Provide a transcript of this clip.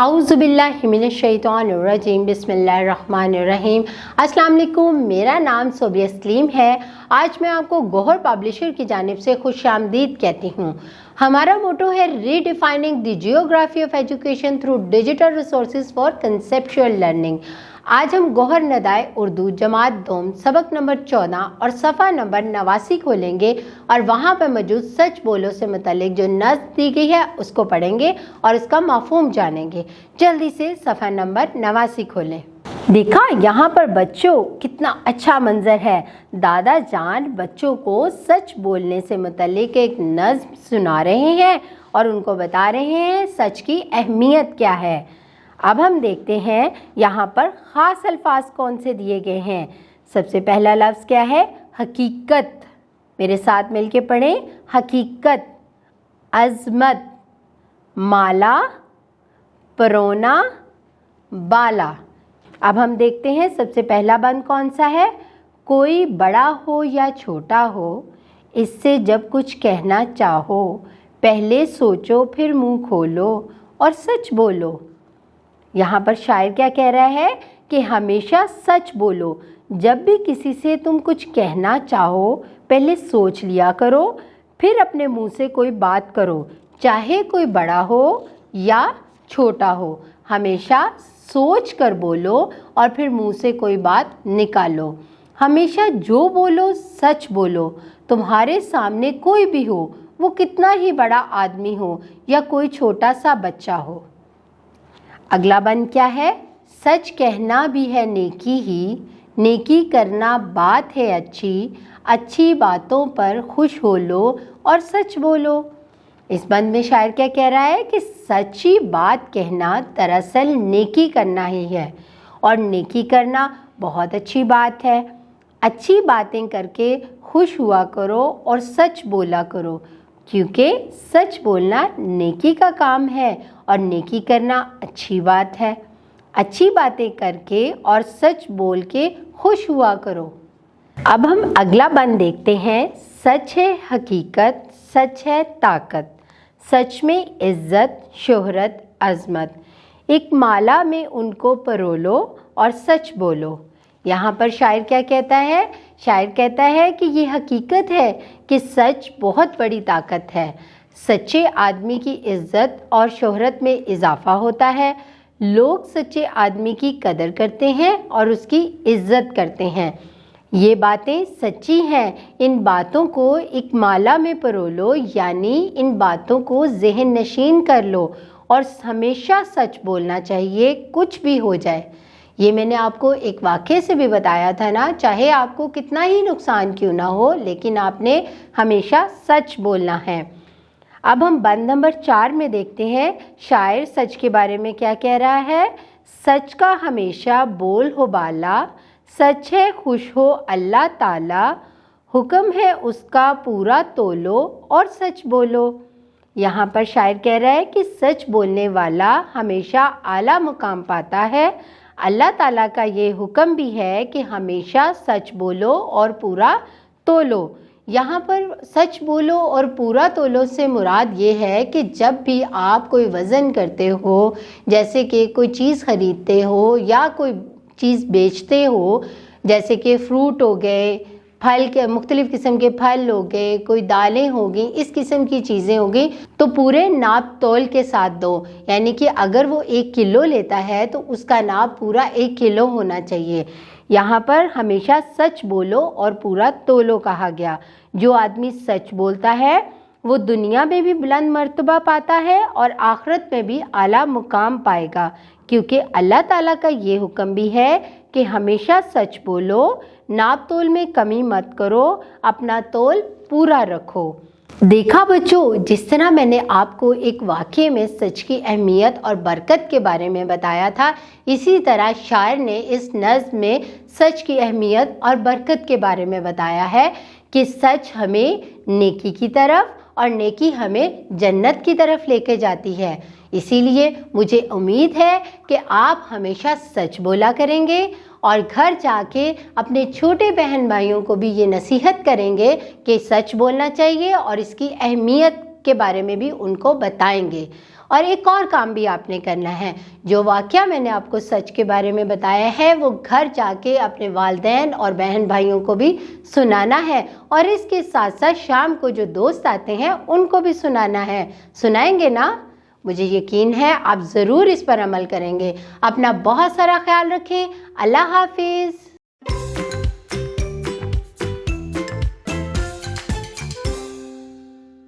औज़ुबिल्लाहिमिनश्शैतानिर्रजीम बिस्मिल्लाहिर्रहमानिर्रहीम। अस्सलाम वालेकुम, मेरा नाम सोबिया सलीम है। आज मैं आपको गौहर पब्लिशर की जानिब से खुशामदीद कहती हूँ। हमारा मोटो है redefining the geography of education through digital resources for conceptual learning. आज हम गौहर नदाए उर्दू जमात दोम सबक नंबर 14 और सफ़ा नंबर 89 खोलेंगे और वहाँ पर मौजूद सच बोलो से मुतालिक जो नज़्म दी गई है उसको पढ़ेंगे और इसका मफ़हूम जानेंगे। जल्दी से सफ़ा नंबर 89 खोलें। देखा यहाँ पर बच्चों कितना अच्छा मंजर है। दादा जान बच्चों को सच बोलने से मुतालिक एक नज़्म सुना रहे हैं और उनको बता रहे हैं सच की अहमियत क्या है। अब हम देखते हैं यहाँ पर ख़ास अल्फाज कौन से दिए गए हैं। सबसे पहला लफ्ज़ क्या है? हकीकत। मेरे साथ मिलके पढ़ें। हकीकत, अज़मत, माला, परोना, बाला। अब हम देखते हैं सबसे पहला बंद कौन सा है? कोई बड़ा हो या छोटा हो, इससे जब कुछ कहना चाहो, पहले सोचो फिर मुंह खोलो और सच बोलो। यहाँ पर शायर क्या कह रहा है कि हमेशा सच बोलो। जब भी किसी से तुम कुछ कहना चाहो पहले सोच लिया करो, फिर अपने मुंह से कोई बात करो, चाहे कोई बड़ा हो या छोटा हो। हमेशा सोच कर बोलो और फिर मुंह से कोई बात निकालो। हमेशा जो बोलो सच बोलो। तुम्हारे सामने कोई भी हो, वो कितना ही बड़ा आदमी हो या कोई छोटा सा बच्चा हो। अगला बंद क्या है? सच कहना भी है नेकी ही, नेकी करना बात है अच्छी, अच्छी बातों पर खुश हो लो और सच बोलो। इस बंद में शायर क्या कह रहा है कि सच्ची बात कहना दरअसल नेकी करना ही है और नेकी करना बहुत अच्छी बात है। अच्छी बातें करके खुश हुआ करो और सच बोला करो, क्योंकि सच बोलना नेकी का काम है और नेकी करना अच्छी बात है। अच्छी बातें करके और सच बोल के खुश हुआ करो। अब हम अगला बंद देखते हैं। सच है हकीकत, सच है ताकत, सच में इज्जत, शोहरत, अजमत। एक माला में उनको परोलो और सच बोलो। यहाँ पर शायर क्या कहता है? शायर कहता है कि ये हकीकत है कि सच बहुत बड़ी ताकत है। सच्चे आदमी की इज्जत और शोहरत में इजाफा होता है। लोग सच्चे आदमी की कदर करते हैं और उसकी इज्जत करते हैं। ये बातें सच्ची हैं। इन बातों को एक माला में परोलो, यानी इन बातों को ज़हन नशीन कर लो और हमेशा सच बोलना चाहिए, कुछ भी हो जाए। ये मैंने आपको एक वाक़े से भी बताया था ना, चाहे आपको कितना ही नुकसान क्यों ना हो, लेकिन आपने हमेशा सच बोलना है। अब हम बंद नंबर 4 में देखते हैं शायर सच के बारे में क्या कह रहा है। सच का हमेशा बोल हो बाला, सच है खुश हो अल्लाह ताला, हुक्म है उसका पूरा तोलो और सच बोलो। यहाँ पर शायर कह रहा है कि सच बोलने वाला हमेशा आला मुकाम पाता है। अल्लाह ताला का ये हुक्म भी है कि हमेशा सच बोलो और पूरा तोलो। यहाँ पर सच बोलो और पूरा तोलो से मुराद ये है कि जब भी आप कोई वज़न करते हो, जैसे कि कोई चीज़ ख़रीदते हो या कोई चीज़ बेचते हो, जैसे कि फ्रूट हो गए, फल के मुख्तलिफ़ किस्म के फल हो गए, कोई दालें हो गई, इस किस्म की चीज़ें हो गई, तो पूरे नाप तोल के साथ दो। यानी कि अगर वो 1 किलो लेता है तो उसका नाप पूरा 1 किलो होना चाहिए। यहाँ पर हमेशा सच बोलो और पूरा तोलो कहा गया। जो आदमी सच बोलता है वो दुनिया में भी बुलंद मर्तबा पाता है और आखिरत में भी आला मुकाम पाएगा, क्योंकि अल्लाह ताला का ये हुक्म भी है कि हमेशा सच बोलो, नाप तोल में कमी मत करो, अपना तोल पूरा रखो। देखा बच्चों, जिस तरह मैंने आपको एक वाक़ये में सच की अहमियत और बरकत के बारे में बताया था, इसी तरह शायर ने इस नज़्म में सच की अहमियत और बरकत के बारे में बताया है कि सच हमें नेकी की तरफ और नेकी हमें जन्नत की तरफ लेके जाती है। इसीलिए मुझे उम्मीद है कि आप हमेशा सच बोला करेंगे और घर जाके अपने छोटे बहन भाइयों को भी ये नसीहत करेंगे कि सच बोलना चाहिए और इसकी अहमियत के बारे में भी उनको बताएंगे। اور ایک اور کام بھی آپ نے کرنا ہے، جو واقعہ میں نے آپ کو سچ کے بارے میں بتایا ہے وہ گھر جا کے اپنے والدین اور بہن بھائیوں کو بھی سنانا ہے، اور اس کے ساتھ ساتھ شام کو جو دوست آتے ہیں ان کو بھی سنانا ہے۔ سنائیں گے نا؟ مجھے یقین ہے آپ ضرور اس پر عمل کریں گے۔ اپنا بہت سارا خیال رکھیں۔ اللہ حافظ۔